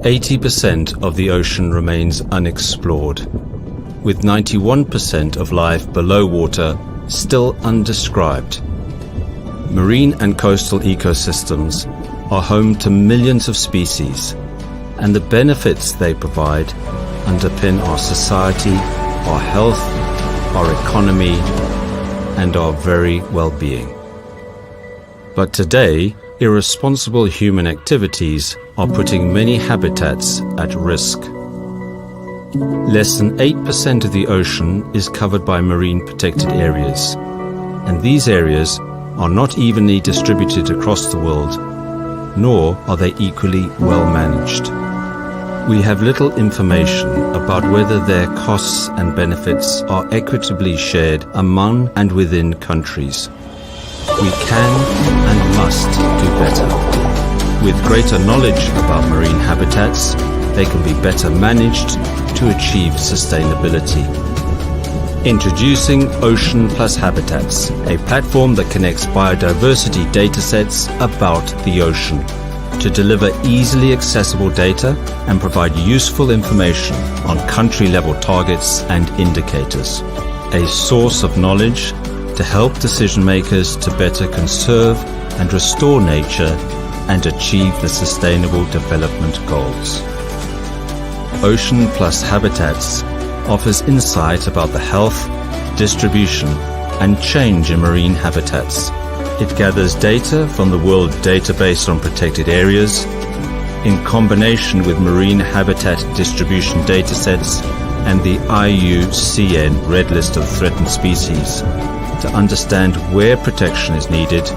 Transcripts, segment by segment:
80% of the ocean remains unexplored, with 91% of life below water still undescribed. Marine and coastal ecosystems are home to millions of species, and the benefits they provide underpin our society, our health, our economy, and our very well-being. But today, irresponsible human activities are putting many habitats at risk. Less than 8% of the ocean is covered by marine protected areas, and these areas are not evenly distributed across the world, nor are they equally well managed. We have little information about whether their costs and benefits are equitably shared among and within countries. We can and must do better. With greater knowledge about marine habitats, they can be better managed to achieve sustainability. Introducing Ocean Plus Habitats, a platform that connects biodiversity datasets about the ocean to deliver easily accessible data and provide useful information on country-level targets and indicators. A source of knowledge to help decision-makers to better conserve and restore nature and achieve the Sustainable Development Goals. Ocean Plus Habitats offers insight about the health, distribution, and change in marine habitats. It gathers data from the World Database on Protected Areas in combination with marine habitat distribution datasets and the IUCN Red List of Threatened Species to understand where protection is needed,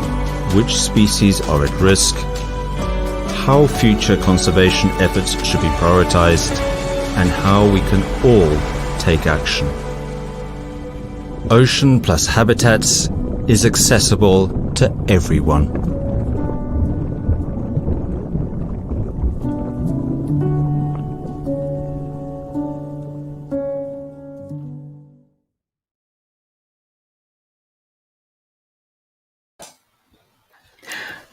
which species are at risk, how future conservation efforts should be prioritized, and how we can all take action. Ocean Plus Habitats is accessible to everyone.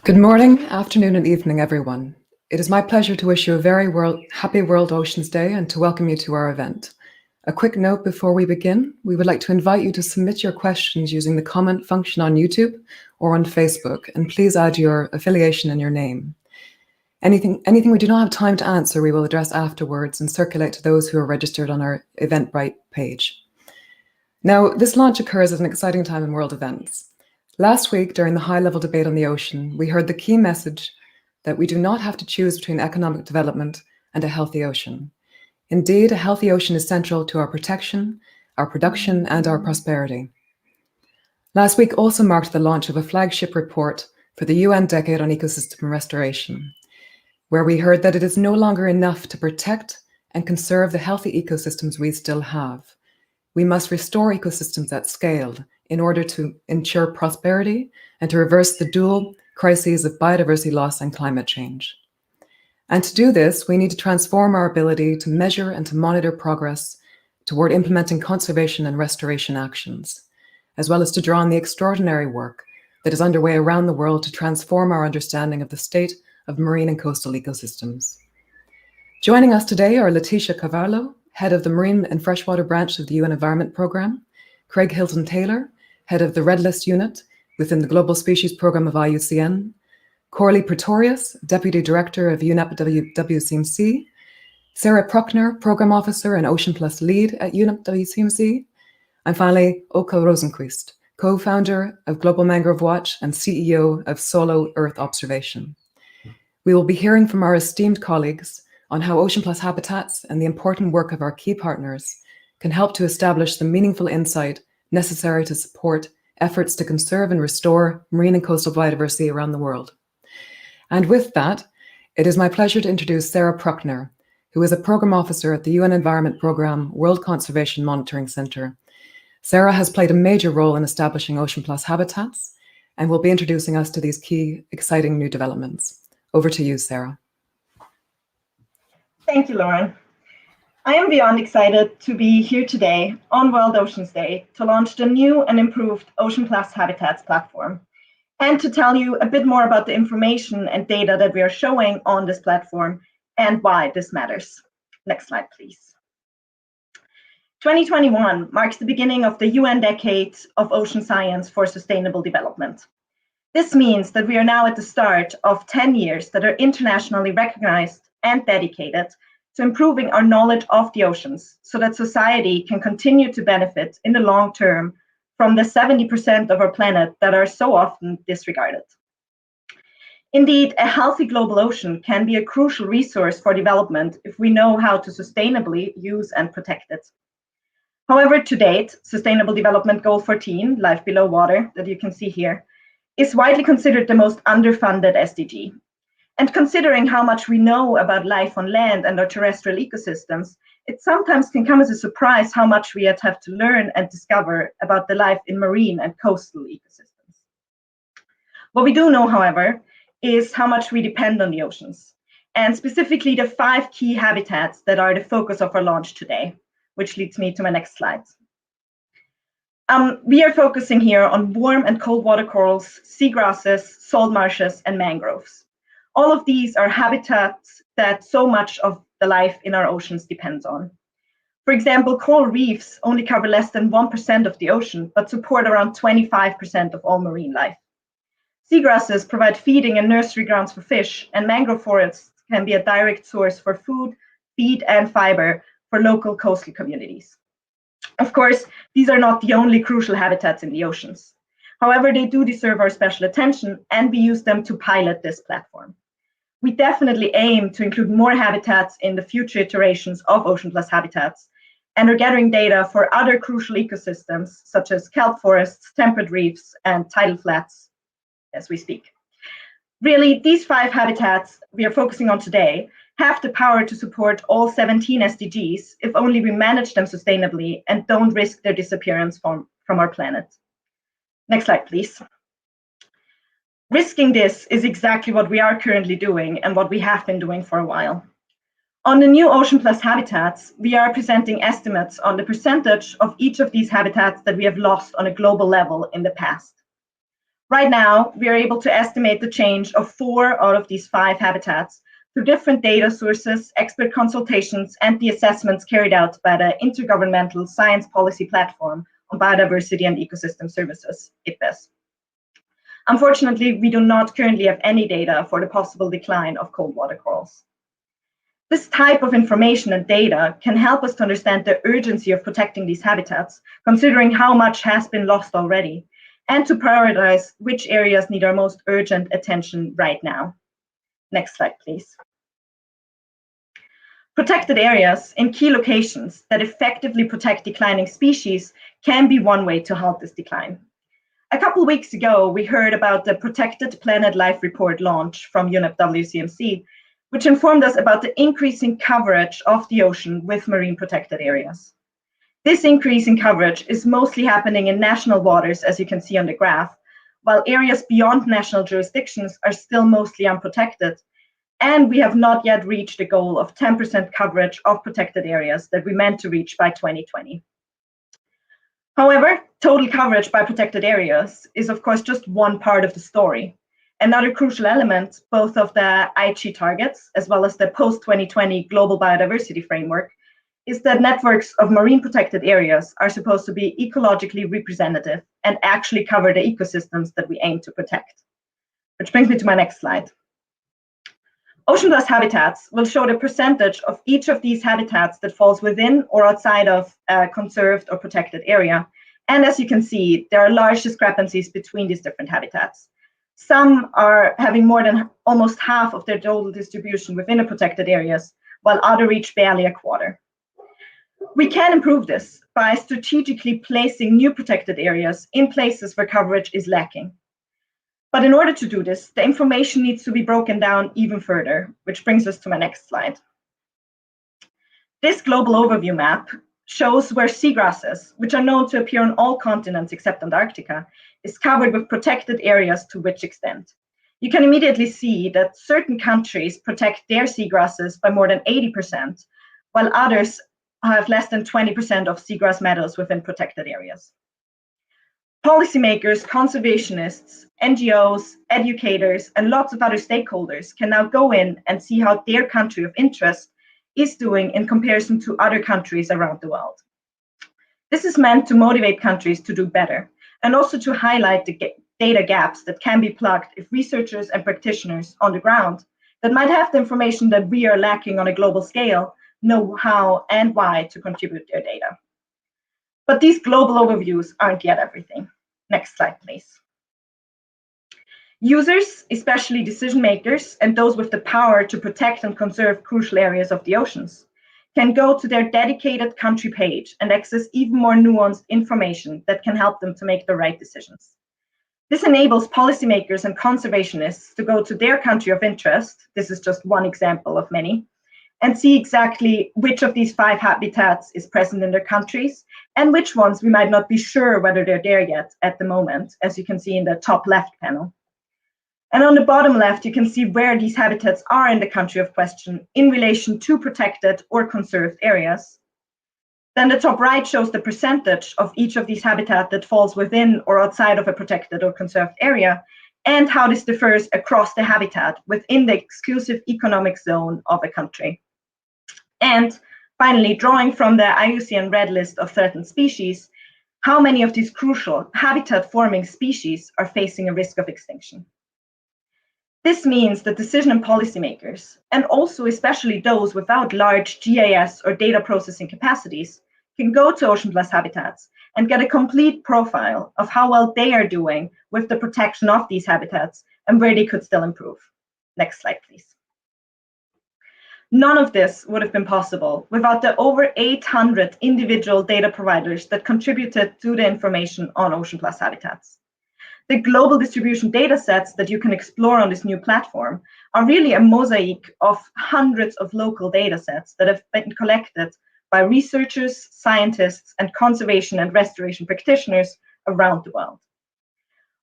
Good morning, afternoon, and evening, everyone. It is my pleasure to wish you a very happy World Oceans Day and to welcome you to our event. A quick note before we begin, we would like to invite you to submit your questions using the comment function on YouTube or on Facebook, and please add your affiliation and your name. Anything we do not have time to answer, we will address afterwards and circulate to those who are registered on our Eventbrite page. Now, this launch occurs at an exciting time in world events. Last week, during the high-level debate on the ocean, we heard the key message that we do not have to choose between economic development and a healthy ocean. Indeed, a healthy ocean is central to our protection, our production, and our prosperity. Last week also marked the launch of a flagship report for the UN Decade on Ecosystem Restoration, where we heard that it is no longer enough to protect and conserve the healthy ecosystems we still have. We must restore ecosystems at scale in order to ensure prosperity and to reverse the dual crises of biodiversity loss and climate change. And to do this, we need to transform our ability to measure and to monitor progress toward implementing conservation and restoration actions, as well as to draw on the extraordinary work that is underway around the world to transform our understanding of the state of marine and coastal ecosystems. Joining us today are Leticia Cavallo, Head of the Marine and Freshwater Branch of the UN Environment Programme, Craig Hilton-Taylor, Head of the Red List Unit within the Global Species Programme of IUCN, Corley Pretorius, Deputy Director of UNEP-WCMC, Sarah Pruckner, Programme Officer and Ocean Plus Lead at UNEP-WCMC, and finally, Oka Rosenquist, Co-Founder of Global Mangrove Watch and CEO of Solo Earth Observation. We will be hearing from our esteemed colleagues on how Ocean Plus Habitats and the important work of our key partners can help to establish the meaningful insight necessary to support efforts to conserve and restore marine and coastal biodiversity around the world. And with that, it is my pleasure to introduce Sarah Pruckner, who is a Programme Officer at the UN Environment Programme World Conservation Monitoring Centre. Sarah has played a major role in establishing Ocean Plus Habitats and will be introducing us to these key, exciting new developments. Over to you, Sarah. Thank you, Lauren. I am beyond excited to be here today on World Oceans Day to launch the new and improved Ocean Plus Habitats platform, and to tell you a bit more about the information and data that we are showing on this platform and why this matters. Next slide, please. 2021 marks the beginning of the UN Decade of Ocean Science for Sustainable Development. This means that we are now at the start of 10 years that are internationally recognized and dedicated to improving our knowledge of the oceans so that society can continue to benefit in the long term from the 70% of our planet that are so often disregarded. Indeed, a healthy global ocean can be a crucial resource for development if we know how to sustainably use and protect it. However, to date, Sustainable Development Goal 14, Life Below Water, that you can see here, is widely considered the most underfunded SDG. And considering how much we know about life on land and our terrestrial ecosystems, it sometimes can come as a surprise how much we yet have to learn and discover about the life in marine and coastal ecosystems. What we do know, however, is how much we depend on the oceans, and specifically the 5 key habitats that are the focus of our launch today, which leads me to my next slide. We are focusing here on warm and cold water corals, seagrasses, salt marshes, and mangroves. All of these are habitats that so much of the life in our oceans depends on. For example, coral reefs only cover less than 1% of the ocean, but support around 25% of all marine life. Seagrasses provide feeding and nursery grounds for fish, and mangrove forests can be a direct source for food, feed, and fiber for local coastal communities. Of course, these are not the only crucial habitats in the oceans. However, they do deserve our special attention, and we use them to pilot this platform. We definitely aim to include more habitats in the future iterations of Ocean Plus Habitats, and are gathering data for other crucial ecosystems, such as kelp forests, temperate reefs, and tidal flats as we speak. Really, these 5 habitats we are focusing on today have the power to support all 17 SDGs if only we manage them sustainably and don't risk their disappearance from our planet. Next slide, please. Risking this is exactly what we are currently doing and what we have been doing for a while. On the new Ocean Plus Habitats, we are presenting estimates on the percentage of each of these habitats that we have lost on a global level in the past. Right now, we are able to estimate the change of 4 out of these 5 habitats through different data sources, expert consultations, and the assessments carried out by the Intergovernmental Science Policy Platform on Biodiversity and Ecosystem Services, IPBES. Unfortunately, we do not currently have any data for the possible decline of cold water corals. This type of information and data can help us to understand the urgency of protecting these habitats, considering how much has been lost already, and to prioritize which areas need our most urgent attention right now. Next slide, please. Protected areas in key locations that effectively protect declining species can be one way to halt this decline. A couple weeks ago, we heard about the Protected Planet Life Report launch from UNEP-WCMC, which informed us about the increasing coverage of the ocean with marine protected areas. This increase in coverage is mostly happening in national waters, as you can see on the graph, while areas beyond national jurisdictions are still mostly unprotected, and we have not yet reached the goal of 10% coverage of protected areas that we meant to reach by 2020. However, total coverage by protected areas is of course just one part of the story. Another crucial element, both of the Aichi targets as well as the post-2020 Global Biodiversity Framework, is that networks of marine protected areas are supposed to be ecologically representative and actually cover the ecosystems that we aim to protect. Which brings me to my next slide. Ocean Plus Habitats will show the percentage of each of these habitats that falls within or outside of a conserved or protected area. And as you can see, there are large discrepancies between these different habitats. Some are having more than almost half of their total distribution within the protected areas, while others reach barely a quarter. We can improve this by strategically placing new protected areas in places where coverage is lacking. But in order to do this, the information needs to be broken down even further, which brings us to my next slide. This global overview map shows where seagrasses, which are known to appear on all continents except Antarctica, is covered with protected areas to which extent. You can immediately see that certain countries protect their seagrasses by more than 80%, while others have less than 20% of seagrass meadows within protected areas. Policymakers, conservationists, NGOs, educators, and lots of other stakeholders can now go in and see how their country of interest is doing in comparison to other countries around the world. This is meant to motivate countries to do better, and also to highlight the data gaps that can be plugged if researchers and practitioners on the ground that might have the information that we are lacking on a global scale know how and why to contribute their data. But these global overviews aren't yet everything. Next slide, please. Users, especially decision makers and those with the power to protect and conserve crucial areas of the oceans, can go to their dedicated country page and access even more nuanced information that can help them to make the right decisions. This enables policymakers and conservationists to go to their country of interest, this is just one example of many, and see exactly which of these 5 habitats is present in their countries and which ones we might not be sure whether they're there yet at the moment, as you can see in the top left panel. And on the bottom left, you can see where these habitats are in the country of question in relation to protected or conserved areas. Then the top right shows the percentage of each of these habitats that falls within or outside of a protected or conserved area, and how this differs across the habitat within the exclusive economic zone of a country. And finally, drawing from the IUCN Red List of threatened species, how many of these crucial habitat-forming species are facing a risk of extinction. This means that decision and policymakers, and also especially those without large GIS or data processing capacities, can go to Ocean Plus habitats and get a complete profile of how well they are doing with the protection of these habitats and where they could still improve. Next slide, please. None of this would have been possible without the over 800 individual data providers that contributed to the information on Ocean Plus habitats. The global distribution data sets that you can explore on this new platform are really a mosaic of hundreds of local data sets that have been collected by researchers, scientists, and conservation and restoration practitioners around the world.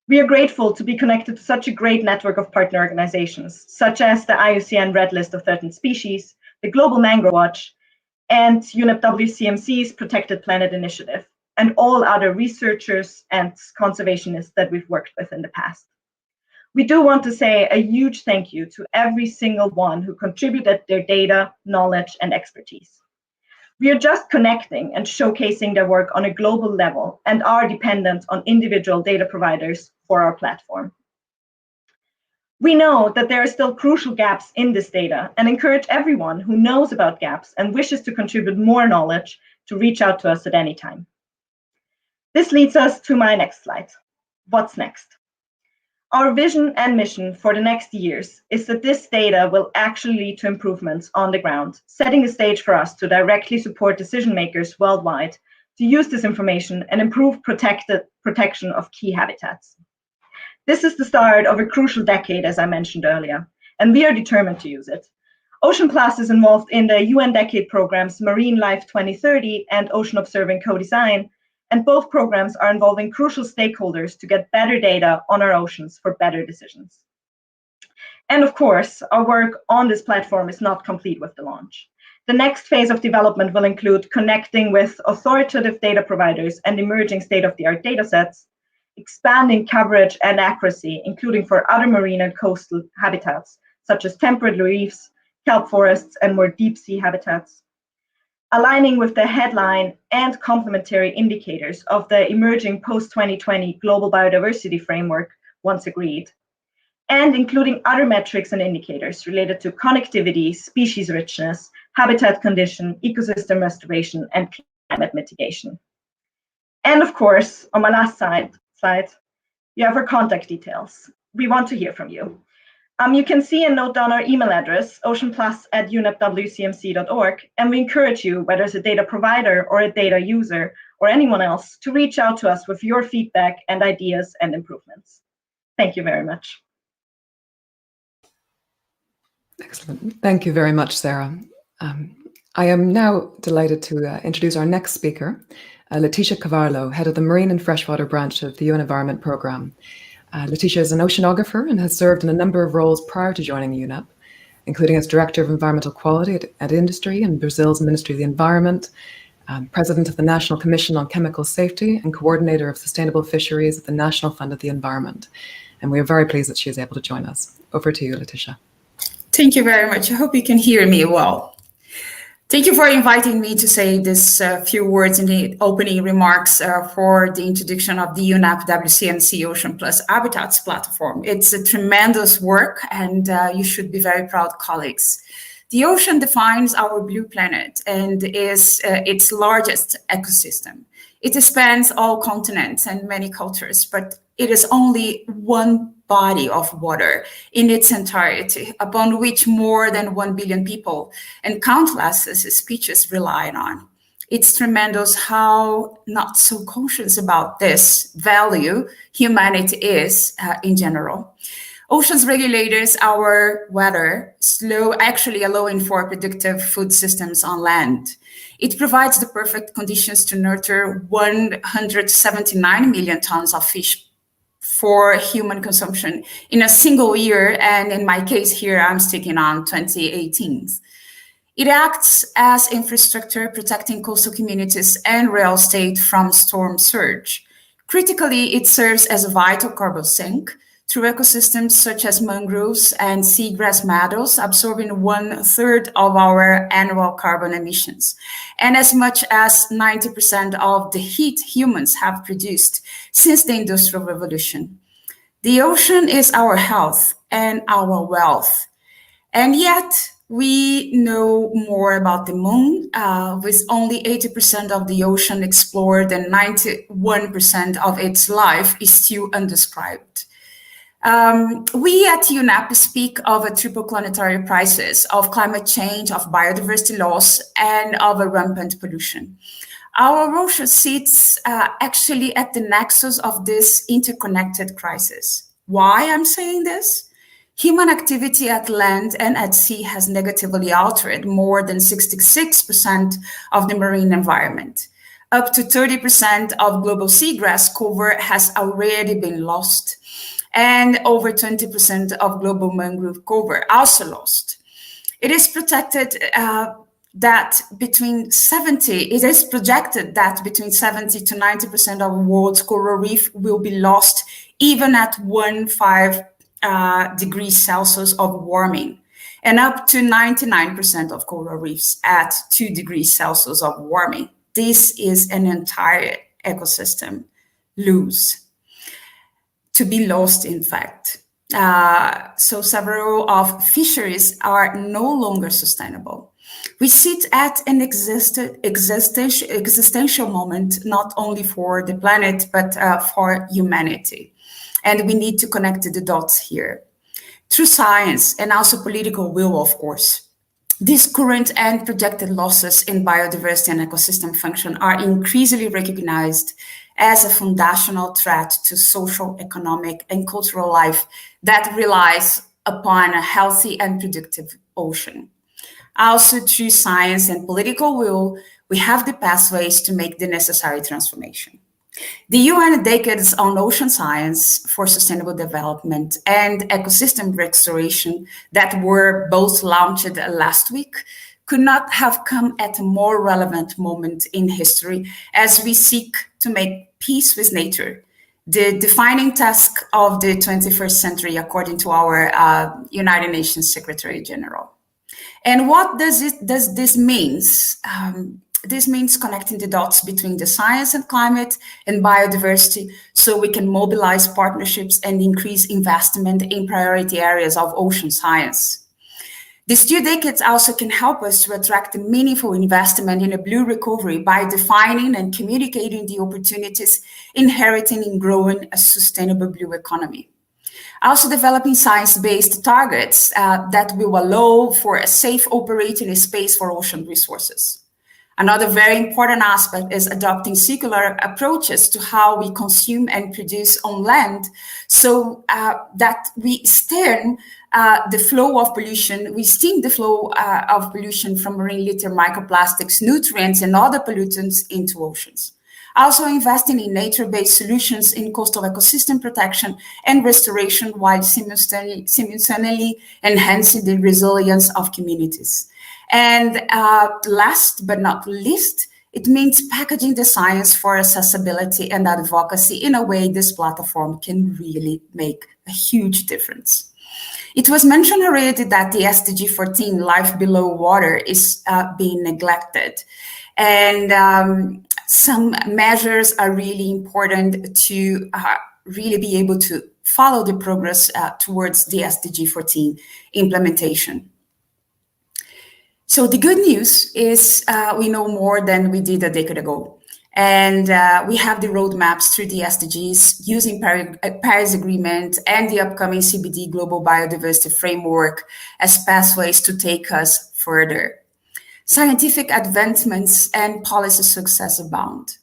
We are grateful to be connected to such a great network of partner organizations, such as the IUCN Red List of Threatened Species, the Global Mangrove Watch, and UNEP-WCMC's Protected Planet Initiative, and all other researchers and conservationists that we've worked with in the past. We do want to say a huge thank you to every single one who contributed their data, knowledge, and expertise. We are just connecting and showcasing their work on a global level and are dependent on individual data providers for our platform. We know that there are still crucial gaps in this data and encourage everyone who knows about gaps and wishes to contribute more knowledge to reach out to us at any time. This leads us to my next slide. What's next? Our vision and mission for the next years is that this data will actually lead to improvements on the ground, setting the stage for us to directly support decision makers worldwide to use this information and improve protection of key habitats. This is the start of a crucial decade, as I mentioned earlier, and we are determined to use it. Ocean Plus is involved in the UN Decade programs Marine Life 2030 and Ocean Observing Co-Design, and both programs are involving crucial stakeholders to get better data on our oceans for better decisions. And of course, our work on this platform is not complete with the launch. The next phase of development will include connecting with authoritative data providers and emerging state-of-the-art data sets, expanding coverage and accuracy, including for other marine and coastal habitats, such as temperate reefs, kelp forests, and more deep-sea habitats, aligning with the headline and complementary indicators of the emerging post-2020 global biodiversity framework once agreed, and including other metrics and indicators related to connectivity, species richness, habitat condition, ecosystem restoration, and climate mitigation. And of course, on my last slide, you have our contact details. We want to hear from you. You can see and note down our email address, oceanplus@unep-wcmc.org, and we encourage you, whether as a data provider or a data user or anyone else, to reach out to us with your feedback and ideas and improvements. Thank you very much. Excellent. Thank you very much, Sarah. I am now delighted to introduce our next speaker, Leticia Cavallo, head of the Marine and Freshwater branch of the UN Environment Programme. Leticia is an oceanographer and has served in a number of roles prior to joining UNEP, including as Director of Environmental Quality at Industry in Brazil's Ministry of the Environment, President of the National Commission on Chemical Safety and Coordinator of Sustainable Fisheries at the National Fund of the Environment. And we are very pleased that she is able to join us. Over to you, Leticia. Thank you very much. I hope you can hear me well. Thank you for inviting me to say this few words in the opening remarks for the introduction of the UNEP-WCMC Ocean Plus Habitats platform. It's a tremendous work, and you should be very proud colleagues. The ocean defines our blue planet and is its largest ecosystem. It spans all continents and many cultures, but it is only one body of water in its entirety, upon which more than 1 billion people and countless species rely on. It's tremendous how not so conscious about this value humanity is in general. Oceans regulators our weather, actually allowing for predictive food systems on land. It provides the perfect conditions to nurture 179 million tons of fish for human consumption in a single year, and in my case here, I'm sticking on 2018. It acts as infrastructure, protecting coastal communities and real estate from storm surge. Critically, it serves as a vital carbon sink through ecosystems such as mangroves and seagrass meadows, absorbing 1/3 of our annual carbon emissions, and as much as 90% of the heat humans have produced since the Industrial Revolution. The ocean is our health and our wealth, and yet we know more about the moon, with only 80% of the ocean explored and 91% of its life is still undescribed. We at UNEP speak of a triple planetary crisis of climate change, of biodiversity loss, and of a rampant pollution. Our ocean sits actually at the nexus of this interconnected crisis. Why I'm saying this? Human activity at land and at sea has negatively altered more than 66% of the marine environment. Up to 30% of global seagrass cover has already been lost, and over 20% of global mangrove cover also lost. It is projected that between 70 to 90% of the world's coral reef will be lost even at 1.5 degrees Celsius of warming, and up to 99% of coral reefs at 2 degrees Celsius of warming. This is an entire ecosystem to be lost, in fact. So several of fisheries are no longer sustainable. We sit at an existential moment, not only for the planet, but for humanity. And we need to connect the dots here. Through science and also political will, of course. These current and projected losses in biodiversity and ecosystem function are increasingly recognized as a foundational threat to social, economic, and cultural life that relies upon a healthy and productive ocean. Also, through science and political will, we have the pathways to make the necessary transformation. The UN Decades on Ocean Science for Sustainable Development and Ecosystem Restoration that were both launched last week could not have come at a more relevant moment in history as we seek to make peace with nature, the defining task of the 21st century, according to our United Nations Secretary General. And what does this mean? This means connecting the dots between the science and climate and biodiversity so we can mobilize partnerships and increase investment in priority areas of ocean science. These 2 decades also can help us to attract meaningful investment in a blue recovery by defining and communicating the opportunities inheriting in growing a sustainable blue economy. Also developing science-based targets that will allow for a safe operating space for ocean resources. Another very important aspect is adopting circular approaches to how we consume and produce on land so that we stem the flow of pollution from marine litter, microplastics, nutrients, and other pollutants into oceans. Also investing in nature-based solutions in coastal ecosystem protection and restoration while simultaneously enhancing the resilience of communities. And last but not least, It means packaging the science for accessibility and advocacy in a way this platform can really make a huge difference. It was mentioned already that the SDG 14, life below water, is being neglected. And some measures are really important to really be able to follow the progress towards the SDG 14 implementation. So the good news is we know more than we did a decade ago. And we have the roadmaps through the SDGs using Paris Agreement and the upcoming CBD Global Biodiversity Framework as pathways to take us further. Scientific advancements and policy success abound,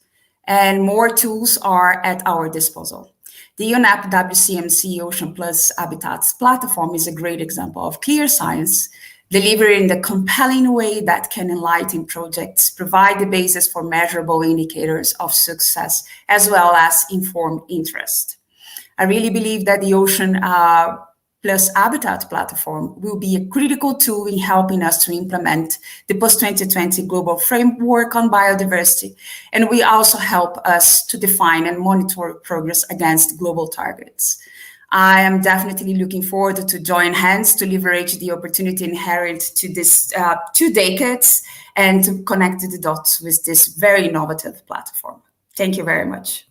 and more tools are at our disposal. The UNEP-WCMC Ocean Plus Habitats platform is a great example of clear science delivered in the compelling way that can enlighten projects, provide the basis for measurable indicators of success, as well as informed interest. I really believe that the Ocean Plus Habitat platform will be a critical tool in helping us to implement the post-2020 global framework on biodiversity, and will also help us to define and monitor progress against global targets. I am definitely looking forward to join hands to leverage the opportunity inherent to this 2 decades and to connect the dots with this very innovative platform. Thank you very much.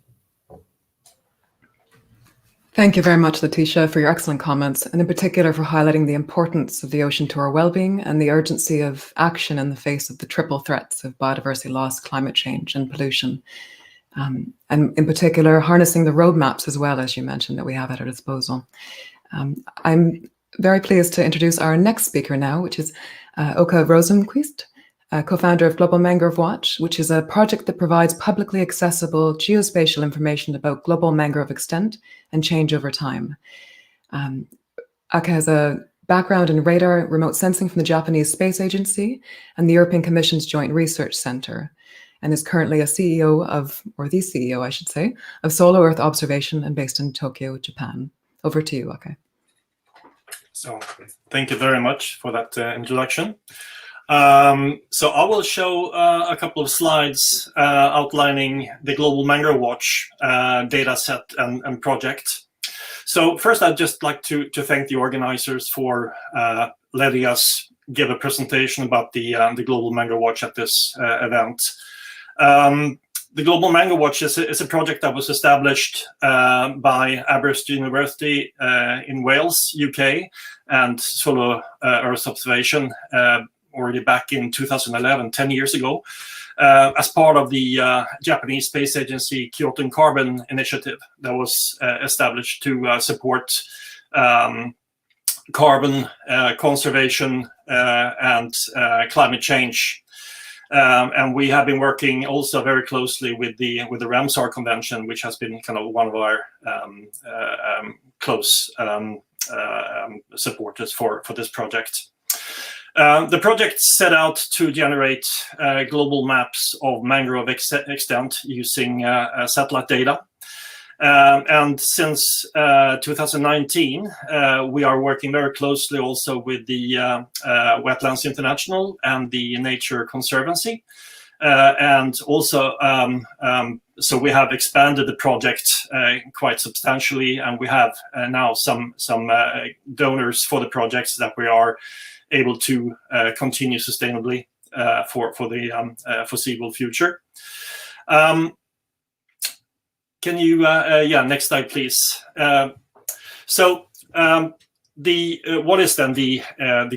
Thank you very much, Leticia, for your excellent comments, and in particular for highlighting the importance of the ocean to our well-being and the urgency of action in the face of the triple threats of biodiversity loss, climate change, and pollution. And in particular, harnessing the roadmaps as well, as you mentioned, that we have at our disposal. I'm very pleased to introduce our next speaker now, which is Oka Rosenquist, co-founder of Global Mangrove Watch, which is a project that provides publicly accessible geospatial information about global mangrove extent and change over time. Oka has a background in radar remote sensing from the Japanese Space Agency and the European Commission's Joint Research Center, and is currently a CEO of, or the CEO, I should say, of Solar Earth Observation and based in Tokyo, Japan. Over to you, Oka. So thank you very much for that introduction. So I will show a couple of slides outlining the Global Mangrove Watch data set and project. So first, I'd just like to thank the organizers for letting us give a presentation about the Global Mangrove Watch at this event. The Global Mangrove Watch is a project that was established by Aberystwyth University in Wales, UK, and Solar Earth Observation already back in 2011, 10 years ago, as part of the Japanese Space Agency Kyoto Carbon Initiative that was established to support carbon conservation and climate change. And we have been working also very closely with the Ramsar Convention, which has been kind of one of our close supporters for this project. The project set out to generate global maps of mangrove extent using satellite data. And since 2019, we are working very closely also with the Wetlands International and the Nature Conservancy. And also, so we have expanded the project quite substantially, and we have now some donors for the projects that we are able to continue sustainably for the foreseeable future. Can you, next slide, please. So what is then the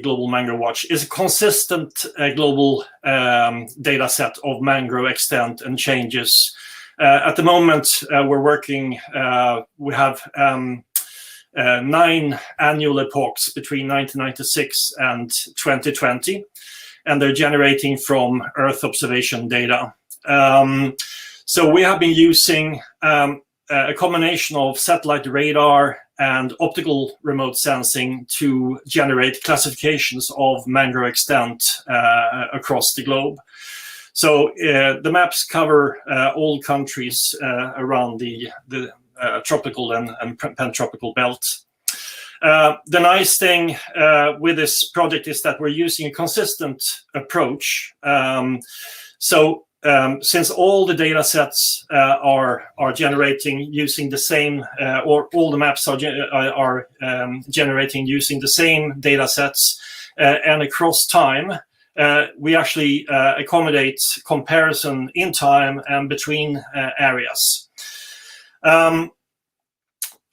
Global Mangrove Watch? Is a consistent global data set of mangrove extent and changes. At the moment, we're working, we have 9 annual epochs between 1996 and 2020, and they're generating from Earth observation data. So we have been using a combination of satellite radar and optical remote sensing to generate classifications of mangrove extent across the globe. So the maps cover all countries around the tropical and pantropical belt. The nice thing with this project is that we're using a consistent approach. So since all the data sets are generating using the same, or all the maps are generating using the same data sets and across time, we actually accommodate comparison in time and between areas.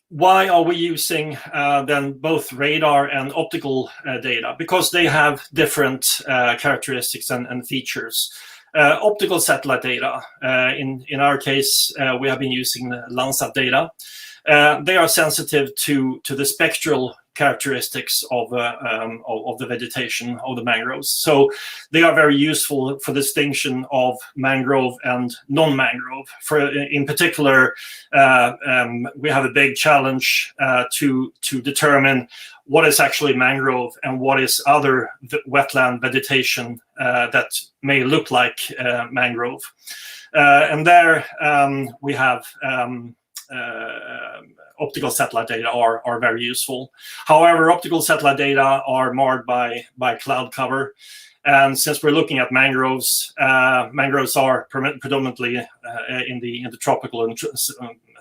Why are we using then both radar and optical data? Because they have different characteristics and features. Optical satellite data, in our case, we have been using the Landsat data. They are sensitive to the spectral characteristics of the vegetation of the mangroves. So they are very useful for distinction of mangrove and non-mangrove. In particular, we have a big challenge to determine what is actually mangrove and what is other wetland vegetation that may look like mangrove. And there we have optical satellite data are very useful. However, optical satellite data are marred by cloud cover. And since we're looking at mangroves, mangroves are predominantly in the tropical and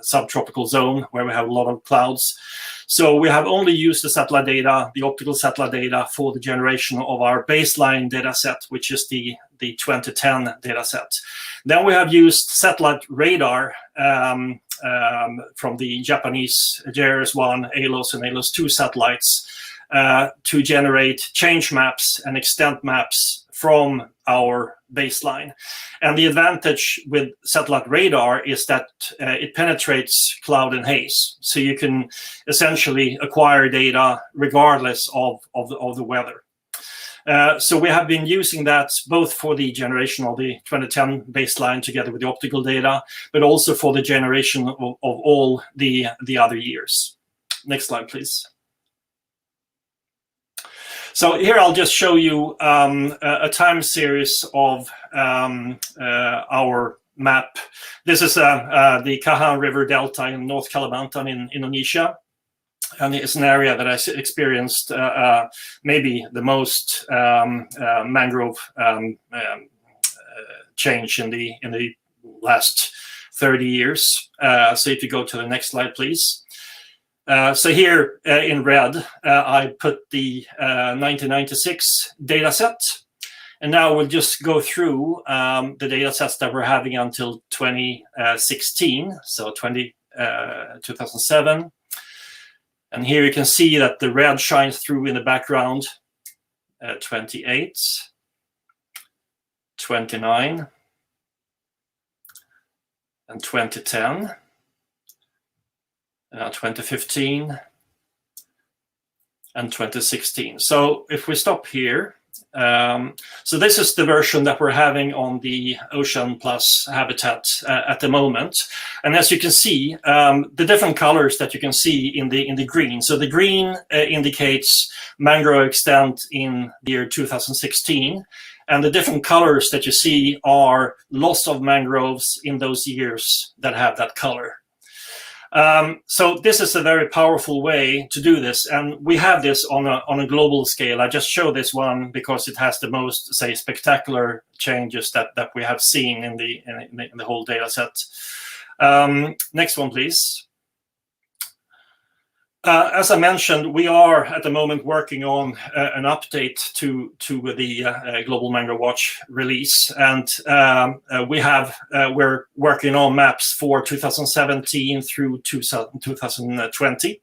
subtropical zone where we have a lot of clouds. So we have only used the satellite data, the optical satellite data, for the generation of our baseline data set, which is the 2010 data set. Then we have used satellite radar from the Japanese JRS-1, ALOS, and ALOS-2 satellites to generate change maps and extent maps from our baseline. And the advantage with satellite radar is that it penetrates cloud and haze. So you can essentially acquire data regardless of the weather. So we have been using that both for the generation of the 2010 baseline together with the optical data, but also for the generation of all the other years. Next slide, please. So here I'll just show you a time series of our map. This is the Kahan River Delta in North Kalimantan in Indonesia. And it's an area that I experienced maybe the most mangrove change in the last 30 years. So if you go to the next slide, please. So here in red, I put the 1996 data set. And now we'll just go through the data sets that we're having until 2016, so 2007. And here you can see that the red shines through in the background, 28, 29, and 2010. 2015 and 2016. So if we stop here, so this is the version that we're having on the Ocean Plus habitat at the moment. And as you can see, the different colors that you can see in the green. So the green indicates mangrove extent in the year 2016. And the different colors that you see are loss of mangroves in those years that have that color. So this is a very powerful way to do this, and we have this on a global scale. I just show this one because it has the most, say, spectacular changes that we have seen in the whole data set. Next one, please. As I mentioned, we are at the moment working on an update to the Global Mangrove Watch release, and we're working on maps for 2017 through 2020.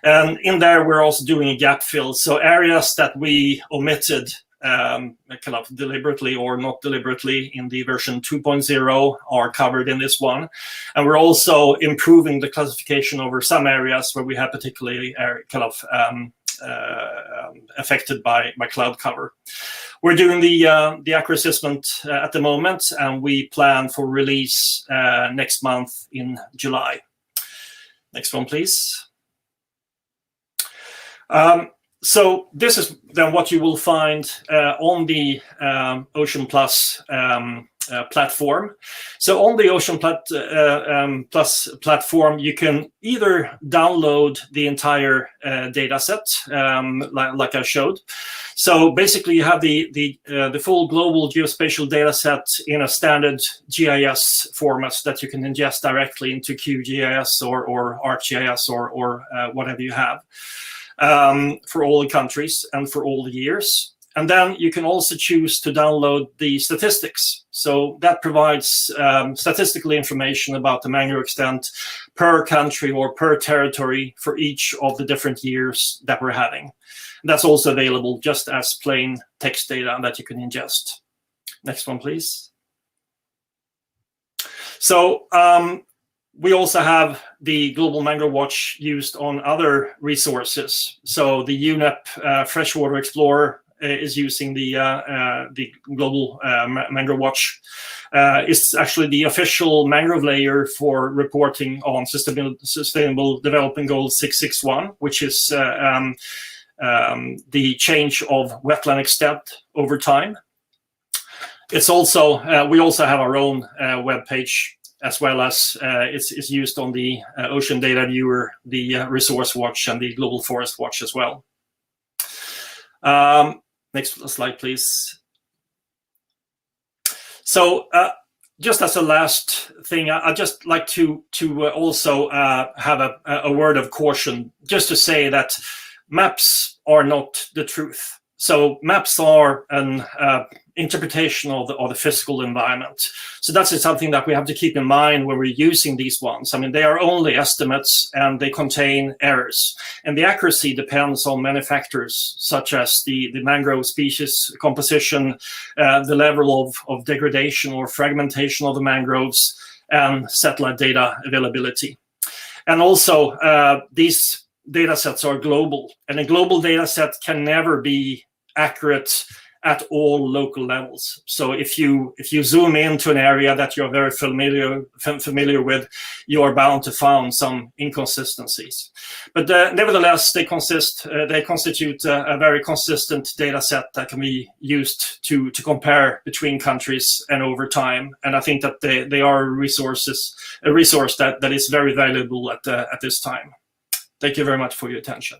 And in there, we're also doing a gap fill. So areas that we omitted kind of deliberately or not deliberately in the version 2.0 are covered in this one. And we're also improving the classification over some areas where we have particularly kind of affected by cloud cover. We're doing the accuracy assessment at the moment, and we plan for release next month in July. Next one, please. So this is then what you will find on the Ocean Plus platform. So on the Ocean Plus platform, you can either download the entire data set, like I showed. So basically, you have the full global geospatial data set in a standard GIS format that you can ingest directly into QGIS or ArcGIS or whatever you have for all the countries and for all the years. And then you can also choose to download the statistics. So that provides statistical information about the mangrove extent per country or per territory for each of the different years that we're having. And that's also available just as plain text data that you can ingest. Next one, please. So we also have the Global Mangrove Watch used on other resources. So the UNEP Freshwater Explorer is using the Global Mangrove Watch. It's actually the official mangrove layer for reporting on Sustainable Development Goal 661, which is the change of wetland extent over time. It's also we also have our own web page, as well as it's used on the Ocean Data Viewer, the Resource Watch, and the Global Forest Watch as well. Next slide, please. So just as a last thing, I'd just like to also have a word of caution, just to say that maps are not the truth. So maps are an interpretation of the physical environment. So that's something that we have to keep in mind when we're using these ones. I mean, they are only estimates and they contain errors. And the accuracy depends on many factors, such as the mangrove species composition, the level of degradation or fragmentation of the mangroves, and satellite data availability. And also, these data sets are global, and a global data set can never be accurate at all local levels. So if you zoom into an area that you're very familiar with, you are bound to find some inconsistencies. But nevertheless, they constitute a very consistent data set that can be used to compare between countries and over time. And I think that they are a resource that is very valuable at this time. Thank you very much for your attention.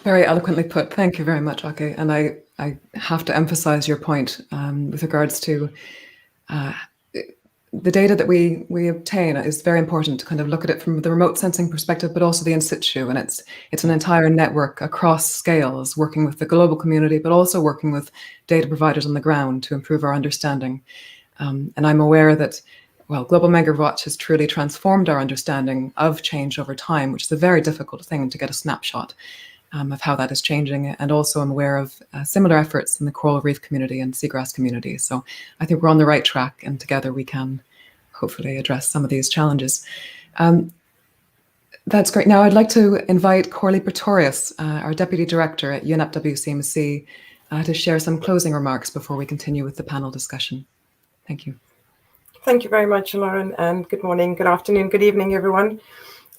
Very eloquently put. Thank you very much, Ake. And I have to emphasize your point with regards to the data that we obtain is very important to kind of look at it from the remote sensing perspective, but also the in situ. And it's an entire network across scales, working with the global community, but also working with data providers on the ground to improve our understanding. And I'm aware that, well, Global Mangrove Watch has truly transformed our understanding of change over time, which is a very difficult thing to get a snapshot of how that is changing. And also I'm aware of similar efforts in the coral reef community and seagrass community. So I think we're on the right track, and together we can hopefully address some of these challenges. That's great. Now I'd like to invite Corley Pretorius, our Deputy Director at UNEP-WCMC, to share some closing remarks before we continue with the panel discussion. Thank you. Thank you very much, Lauren, and good morning, good afternoon, good evening, everyone.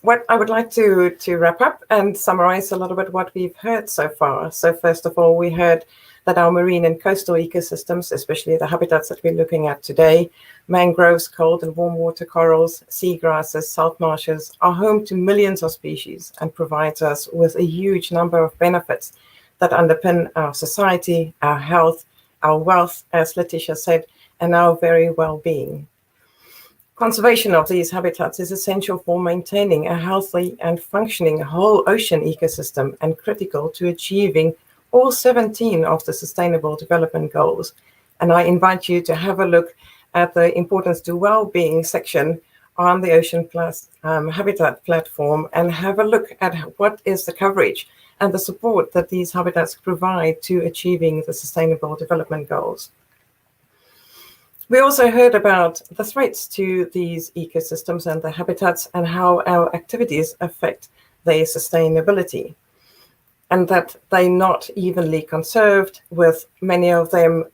What I would like to wrap up and summarize a little bit what we've heard so far. So first of all, we heard that our marine and coastal ecosystems, especially the habitats that we're looking at today, mangroves, cold and warm water corals, seagrasses, salt marshes, are home to millions of species and provides us with a huge number of benefits that underpin our society, our health, our wealth, as Leticia said, and our very well-being. Conservation of these habitats is essential for maintaining a healthy and functioning whole ocean ecosystem and critical to achieving all 17 of the Sustainable Development Goals. And I invite you to have a look at the Importance to Wellbeing section on the Ocean Plus Habitat platform and have a look at what is the coverage and the support that these habitats provide to achieving the Sustainable Development Goals. We also heard about the threats to these ecosystems and the habitats and how our activities affect their sustainability, and that they're not evenly conserved, with many of them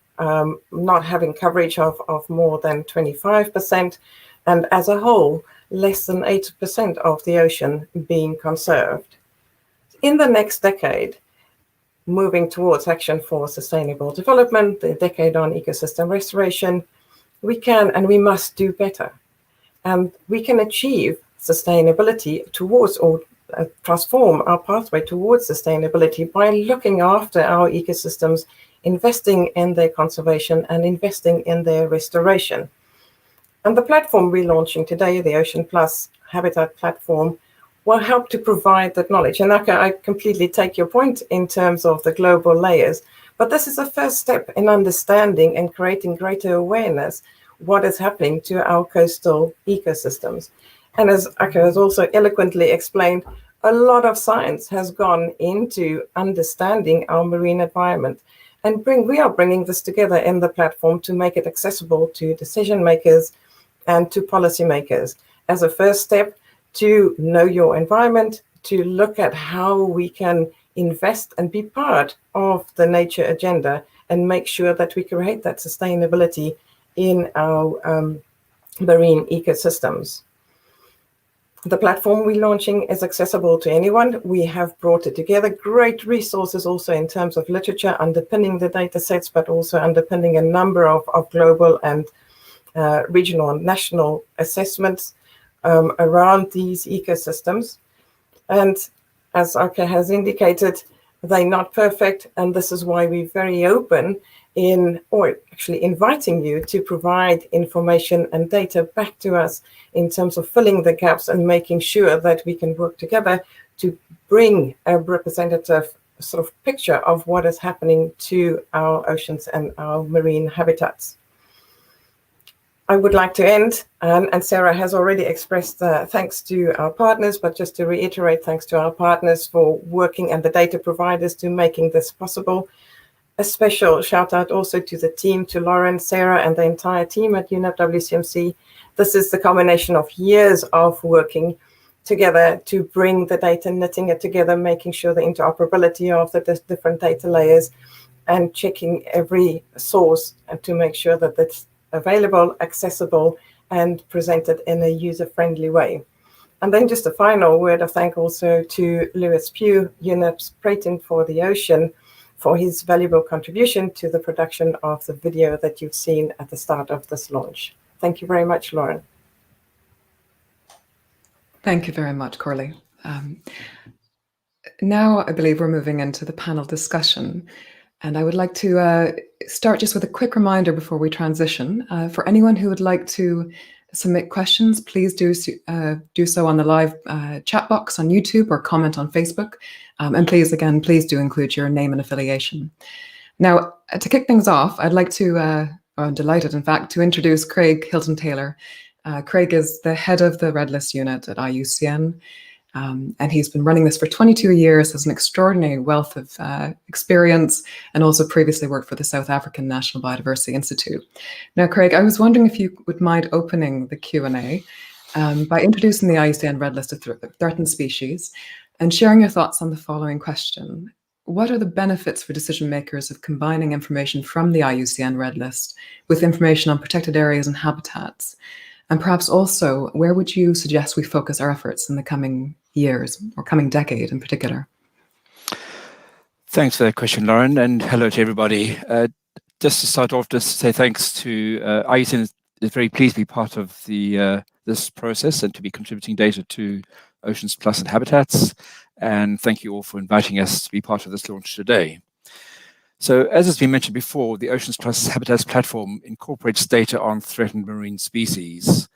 not having coverage of more than 25%, and as a whole, less than 8% of the ocean being conserved. In the next decade, moving towards Action for Sustainable Development, the Decade on Ecosystem Restoration, we can and we must do better. And we can achieve sustainability towards, or transform our pathway towards sustainability by looking after our ecosystems, investing in their conservation and investing in their restoration. And the platform we're launching today, the Ocean Plus Habitat Platform, will help to provide that knowledge. And I completely take your point in terms of the global layers, but this is a first step in understanding and creating greater awareness what is happening to our coastal ecosystems. And as Aka has also eloquently explained, a lot of science has gone into understanding our marine environment. And we are bringing this together in the platform to make it accessible to decision makers and to policymakers as a first step to know your environment, to look at how we can invest and be part of the nature agenda and make sure that we create that sustainability in our marine ecosystems. The platform we're launching is accessible to anyone. We have brought it together, great resources also in terms of literature underpinning the data sets, but also underpinning a number of global and regional and national assessments around these ecosystems. And as Aka has indicated, they're not perfect, and this is why we're very open or actually inviting you to provide information and data back to us in terms of filling the gaps and making sure that we can work together to bring a representative sort of picture of what is happening to our oceans and our marine habitats. I would like to end, and Sarah has already expressed thanks to our partners, but just to reiterate, thanks to our partners for working and the data providers to making this possible. A special shout out also to the team, to Lauren, Sarah, and the entire team at UNEP-WCMC. This is the combination of years of working together to bring the data, knitting it together, making sure the interoperability of the different data layers and checking every source and to make sure that it's available, accessible, and presented in a user-friendly way. And then just a final word of thanks also to Lewis Pugh, UNEP's Patent for the Ocean, for his valuable contribution to the production of the video that you've seen at the start of this launch. Thank you very much, Lauren. Thank you very much, Corley. Now I believe we're moving into the panel discussion. And I would like to start just with a quick reminder before we transition. For anyone who would like to submit questions, please do so on the live chat box on YouTube or comment on Facebook. And please do include your name and affiliation. Now, to kick things off, I'd like to, I'm delighted, in fact, to introduce Craig Hilton Taylor. Craig is the head of the Red List unit at IUCN. And he's been running this for 22 years, has an extraordinary wealth of experience, and also previously worked for the South African National Biodiversity Institute. Now, Craig, I was wondering if you would mind opening the Q&A by introducing the IUCN Red List of threatened species and sharing your thoughts on the following question. What are the benefits for decision makers of combining information from the IUCN Red List with information on protected areas and habitats? And perhaps also, where would you suggest we focus our efforts in the coming years or coming decade in particular? Thanks for that question, Lauren, and hello to everybody. Just to start off, just to say thanks to IUCN is very pleased to be part of this process and to be contributing data to Oceans Plus and Habitats. And thank you all for inviting us to be part of this launch today. So as has been mentioned before, the Oceans Plus Habitats platform incorporates data on threatened marine species,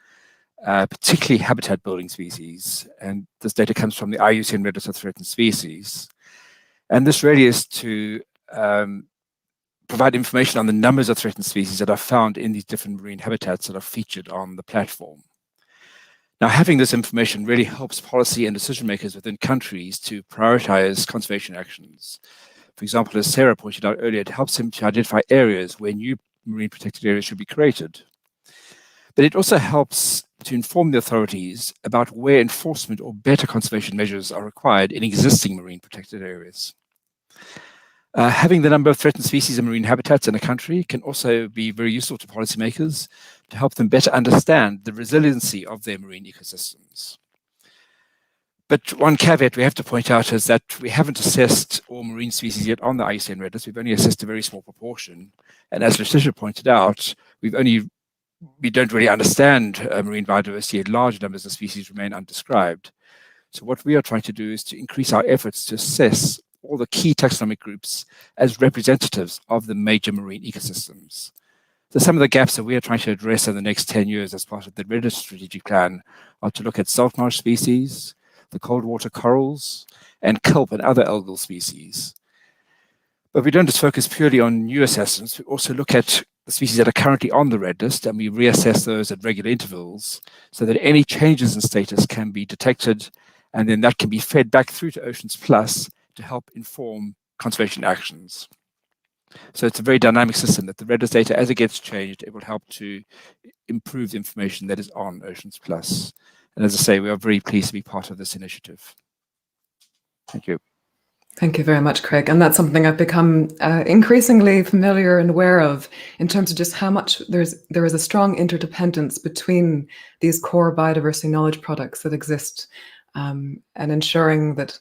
particularly habitat building species. And this data comes from the IUCN Red List of Threatened Species. And this really is to provide information on the numbers of threatened species that are found in these different marine habitats that are featured on the platform. Now, having this information really helps policy and decision makers within countries to prioritize conservation actions. For example, as Sarah pointed out earlier, it helps them to identify areas where new marine protected areas should be created. But it also helps to inform the authorities about where enforcement or better conservation measures are required in existing marine protected areas. Having the number of threatened species and marine habitats in a country can also be very useful to policymakers to help them better understand the resiliency of their marine ecosystems. But one caveat we have to point out is that we haven't assessed all marine species yet on the IUCN Red List. We've only assessed a very small proportion. And as Leticia pointed out, we don't really understand marine biodiversity, and large numbers of species remain undescribed. So what we are trying to do is to increase our efforts to assess all the key taxonomic groups as representatives of the major marine ecosystems. So some of the gaps that we are trying to address in the next 10 years as part of the Red List strategic plan are to look at salt marsh species, the cold water corals, and kelp and other algal species. But we don't just focus purely on new assessments. We also look at the species that are currently on the Red List, and we reassess those at regular intervals so that any changes in status can be detected, and then that can be fed back through to Oceans Plus to help inform conservation actions. So it's a very dynamic system that the Red List data, as it gets changed, it will help to improve the information that is on Oceans Plus. And as I say, we are very pleased to be part of this initiative. Thank you. Thank you very much, Craig. And that's something I've become increasingly familiar and aware of in terms of just how much there is a strong interdependence between these core biodiversity knowledge products that exist, and ensuring that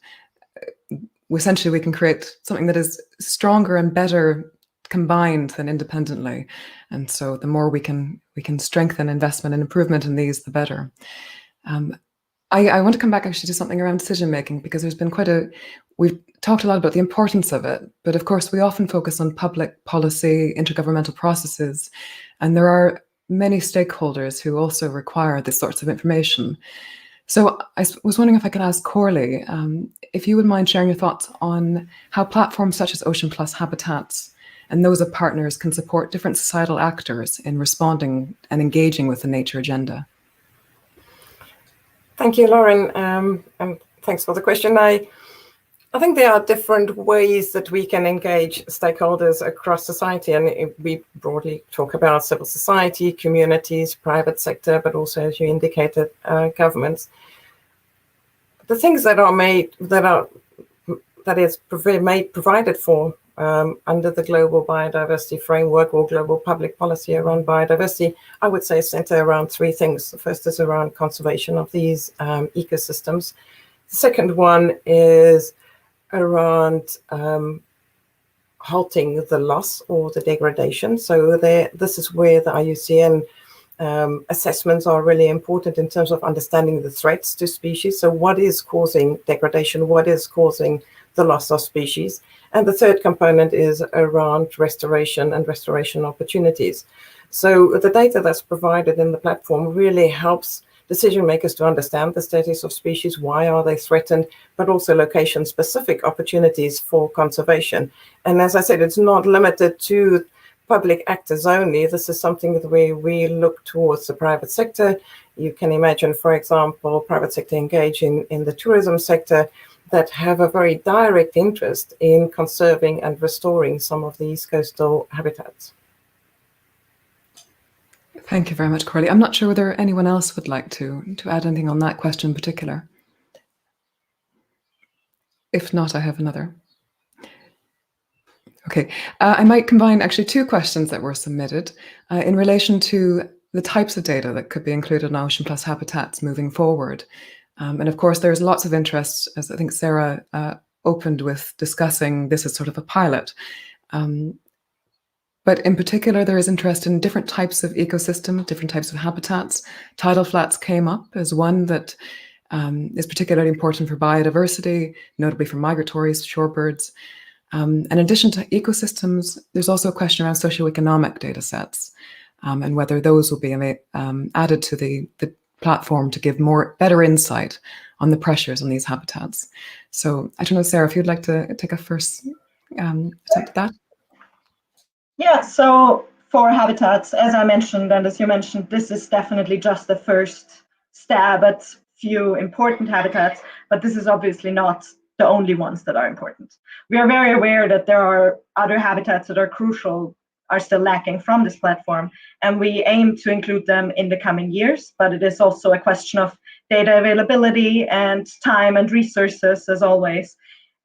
essentially we can create something that is stronger and better combined than independently. And so the more we can strengthen investment and improvement in these, the better. I want to come back actually to something around decision making, because there's been we've talked a lot about the importance of it, but of course we often focus on public policy, intergovernmental processes, and there are many stakeholders who also require this sorts of information. So I was wondering if I could ask Corley, if you would mind sharing your thoughts on how platforms such as Ocean Plus Habitats and those of partners can support different societal actors in responding and engaging with the nature agenda. Thank you, Lauren, and thanks for the question. I think there are different ways that we can engage stakeholders across society, and we broadly talk about civil society, communities, private sector, but also, as you indicated, governments. The things that are provided for under the global biodiversity framework or global public policy around biodiversity, I would say center around three things. The first is around conservation of these ecosystems. The second one is around halting the loss or the degradation. So this is where the IUCN assessments are really important in terms of understanding the threats to species. So what is causing degradation? What is causing the loss of species? And the third component is around restoration and restoration opportunities. So the data that's provided in the platform really helps decision makers to understand the status of species, why are they threatened, but also location-specific opportunities for conservation. And as I said, it's not limited to public actors only. This is something that we look towards the private sector. You can imagine, for example, private sector engaging in the tourism sector that have a very direct interest in conserving and restoring some of these coastal habitats. Thank you very much, Corley. I'm not sure whether anyone else would like to add anything on that question in particular. If not, I have another. Okay, I might combine actually two questions that were submitted in relation to the types of data that could be included in Ocean Plus Habitats moving forward. And of course, there's lots of interest, as I think Sarah opened with discussing this as sort of a pilot. But in particular, there is interest in different types of ecosystem, different types of habitats. Tidal flats came up as one that is particularly important for biodiversity, notably for migratory shorebirds. In addition to ecosystems, there's also a question around socioeconomic data sets and whether those will be added to the platform to give better insight on the pressures on these habitats. So I don't know, Sarah, if you'd like to take a first attempt at that. Yeah, so for habitats, as I mentioned, and as you mentioned, this is definitely just the first stab at few important habitats, but this is obviously not the only ones that are important. We are very aware that there are other habitats that are crucial, are still lacking from this platform, and we aim to include them in the coming years, but it is also a question of data availability and time and resources, as always.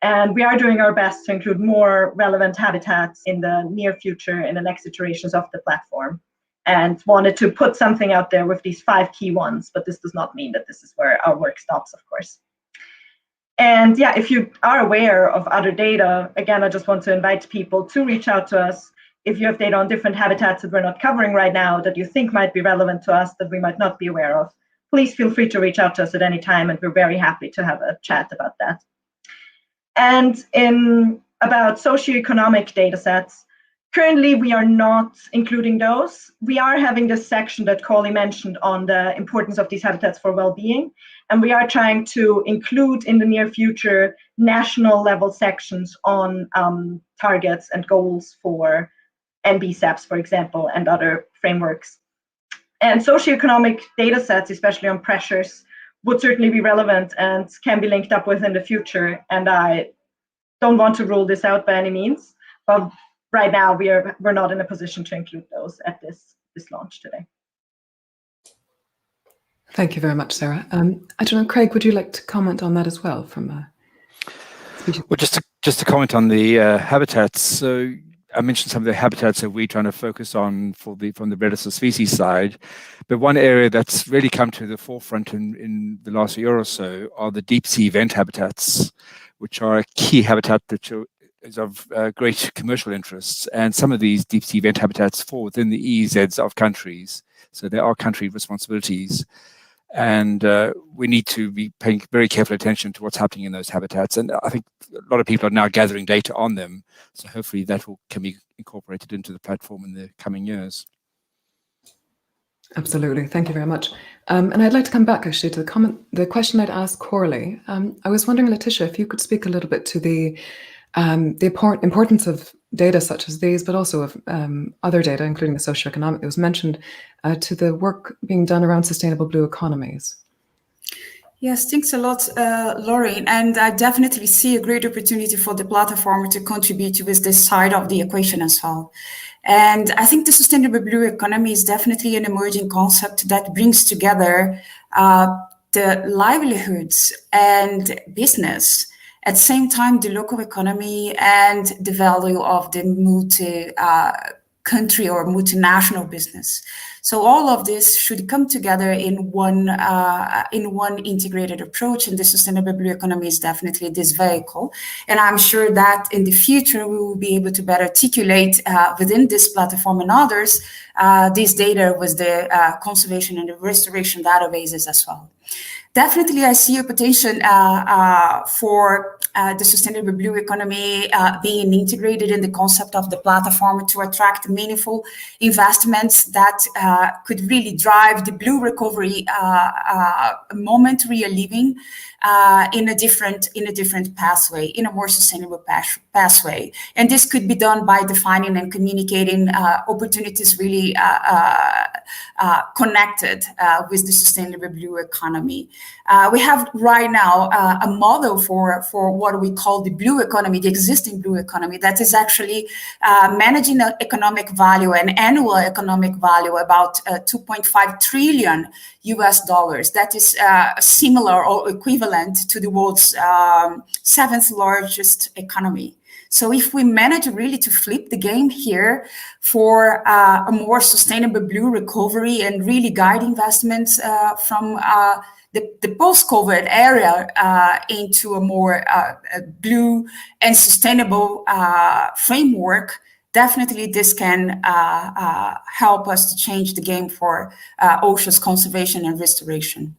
And we are doing our best to include more relevant habitats in the near future in the next iterations of the platform, and wanted to put something out there with these 5 key ones, but this does not mean that this is where our work stops, of course. And yeah, if you are aware of other data, again, I just want to invite people to reach out to us. If you have data on different habitats that we're not covering right now that you think might be relevant to us that we might not be aware of, please feel free to reach out to us at any time, and we're very happy to have a chat about that. And about socioeconomic data sets, currently we are not including those. We are having this section that Corley mentioned on the importance of these habitats for well-being, and we are trying to include in the near future national level sections on targets and goals for NBSAPs, for example, and other frameworks. And socioeconomic data sets, especially on pressures, would certainly be relevant and can be linked up with in the future. And I don't want to rule this out by any means, but right now we're not in a position to include those at this launch today. Thank you very much, Sarah. I don't know, Craig, would you like to comment on that as well from species? Well, just to comment on the habitats. So I mentioned some of the habitats that we're trying to focus on from the reticent species side, but one area that's really come to the forefront in the last year or so are the deep sea vent habitats, which are a key habitat that is of great commercial interests. And some of these deep sea vent habitats fall within the EEZs of countries, so there are country responsibilities. And we need to be paying very careful attention to what's happening in those habitats. And I think a lot of people are now gathering data on them. So hopefully that can be incorporated into the platform in the coming years. Absolutely. Thank you very much. And I'd like to come back actually to the question I'd asked Corley. I was wondering, Leticia, if you could speak a little bit to the importance of data such as these, but also of other data, including the socioeconomic that was mentioned, to the work being done around sustainable blue economies. Yes, thanks a lot, Lauren. And I definitely see a great opportunity for the platform to contribute with this side of the equation as well. And I think the sustainable blue economy is definitely an emerging concept that brings together the livelihoods and business, at the same time, the local economy and the value of the multi-country or multinational business. So all of this should come together in one integrated approach, and the sustainable blue economy is definitely this vehicle. And I'm sure that in the future we will be able to better articulate within this platform and others this data with the conservation and the restoration databases as well. Definitely, I see a potential for the sustainable blue economy being integrated in the concept of the platform to attract meaningful investments that could really drive the blue recovery moment we are living in a different pathway, in a more sustainable pathway. And this could be done by defining and communicating opportunities really connected with the sustainable blue economy. We have right now a model for what we call the blue economy, the existing blue economy, that is actually managing economic value and annual economic value about $2.5 trillion US dollars. That is similar or equivalent to the world's 7th largest economy. So if we manage really to flip the game here for a more sustainable blue recovery and really guide investments from the post-COVID area into a more blue and sustainable framework, definitely this can help us to change the game for oceans conservation and restoration.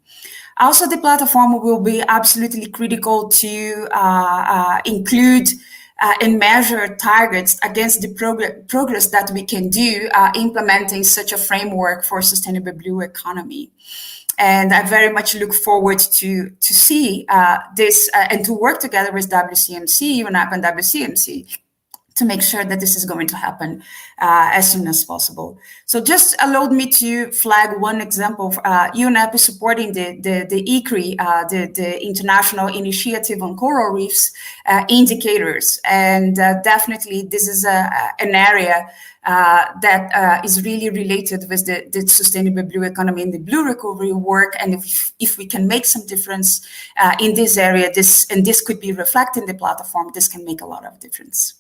Also, the platform will be absolutely critical to include and measure targets against the progress that we can do implementing such a framework for sustainable blue economy. And I very much look forward to see this and to work together with WCMC, UNEP and WCMC, to make sure that this is going to happen as soon as possible. So just allow me to flag one example. UNEP is supporting the ICRI, the International Initiative on Coral Reefs indicators. And definitely this is an area that is really related with the sustainable blue economy and the blue recovery work. And if we can make some difference in this area, this could be reflected in the platform, this can make a lot of difference.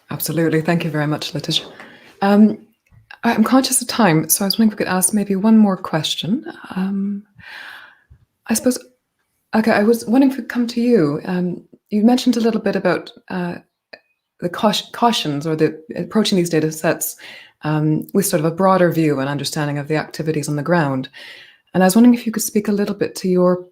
Absolutely. Thank you very much, Leticia. I'm conscious of time, so I was wondering if we could ask maybe one more question. I suppose Okay, I was wondering if we could come to you. You mentioned a little bit about the cautions or the approaching these data sets with sort of a broader view and understanding of the activities on the ground. And I was wondering if you could speak a little bit to your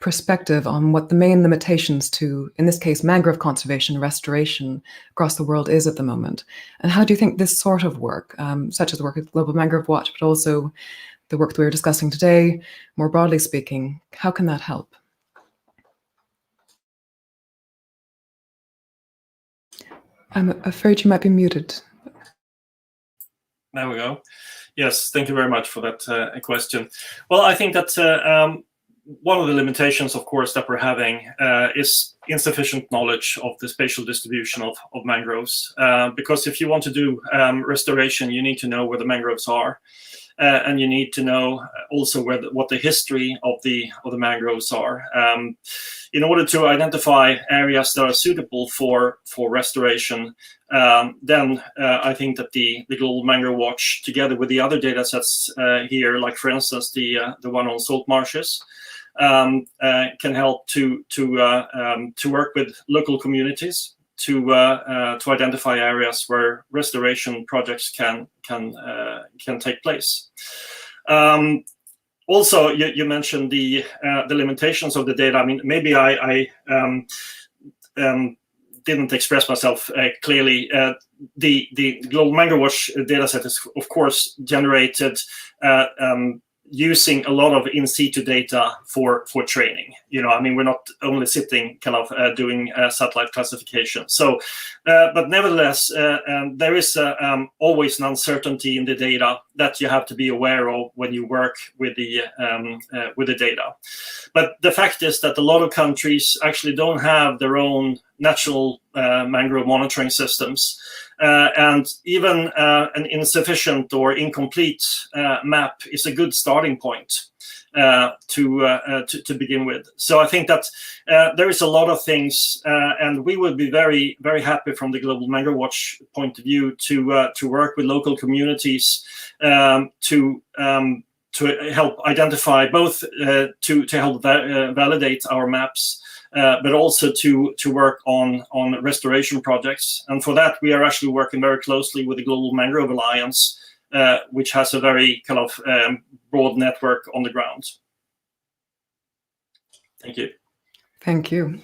perspective on what the main limitations to, in this case, mangrove conservation restoration across the world is at the moment. And how do you think this sort of work, such as the work of Global Mangrove Watch, but also the work that we were discussing today, more broadly speaking, how can that help? I'm afraid you might be muted. There we go. Yes, thank you very much for that question. Well, I think that one of the limitations, of course, that we're having is insufficient knowledge of the spatial distribution of mangroves. Because if you want to do restoration, you need to know where the mangroves are. And you need to know also what the history of the mangroves are. In order to identify areas that are suitable for restoration, then I think that the Global Mangrove Watch, together with the other data sets here, like for instance the one on salt marshes, can help to work with local communities to identify areas where restoration projects can take place. Also, you mentioned the limitations of the data. I mean, maybe I didn't express myself clearly. The Global Mangrove Watch dataset is, of course, generated using a lot of in situ data for training. You know, I mean, we're not only sitting kind of doing satellite classification. So, but nevertheless, there is always an uncertainty in the data that you have to be aware of when you work with the data. But the fact is that a lot of countries actually don't have their own national mangrove monitoring systems. And even an insufficient or incomplete map is a good starting point to begin with. So I think that there is a lot of things, and we would be very, very happy from the Global Mangrove Watch point of view to work with local communities to help identify both to help validate our maps. But also to work on restoration projects. And for that, we are actually working very closely with the Global Mangrove Alliance, which has a very kind of broad network on the ground. Thank you. Thank you.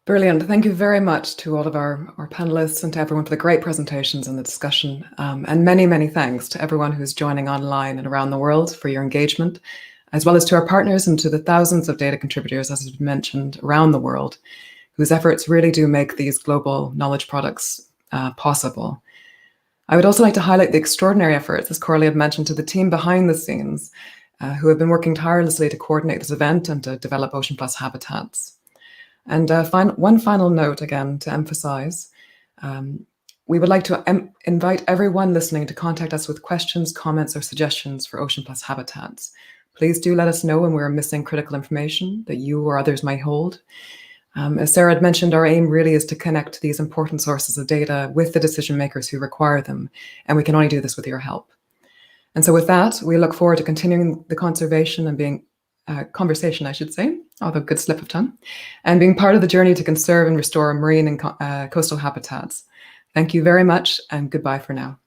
Brilliant. Thank you very much to all of our panelists and to everyone for the great presentations and the discussion. And many, many thanks to everyone who's joining online and around the world for your engagement, as well as to our partners and to the thousands of data contributors, as has been mentioned, around the world, whose efforts really do make these global knowledge products possible. I would also like to highlight the extraordinary efforts, as Coralie had mentioned, to the team behind the scenes, who have been working tirelessly to coordinate this event and to develop Ocean Plus habitats. And one final note, again, to emphasize, we would like to invite everyone listening to contact us with questions, comments, or suggestions for Ocean Plus habitats. Please do let us know when we're missing critical information that you or others might hold. As Sarah had mentioned, our aim really is to connect these important sources of data with the decision makers who require them, and we can only do this with your help. And so with that, we look forward to continuing the conservation and conversation, I should say, although good slip of tongue, and being part of the journey to conserve and restore marine and coastal habitats. Thank you very much, and goodbye for now.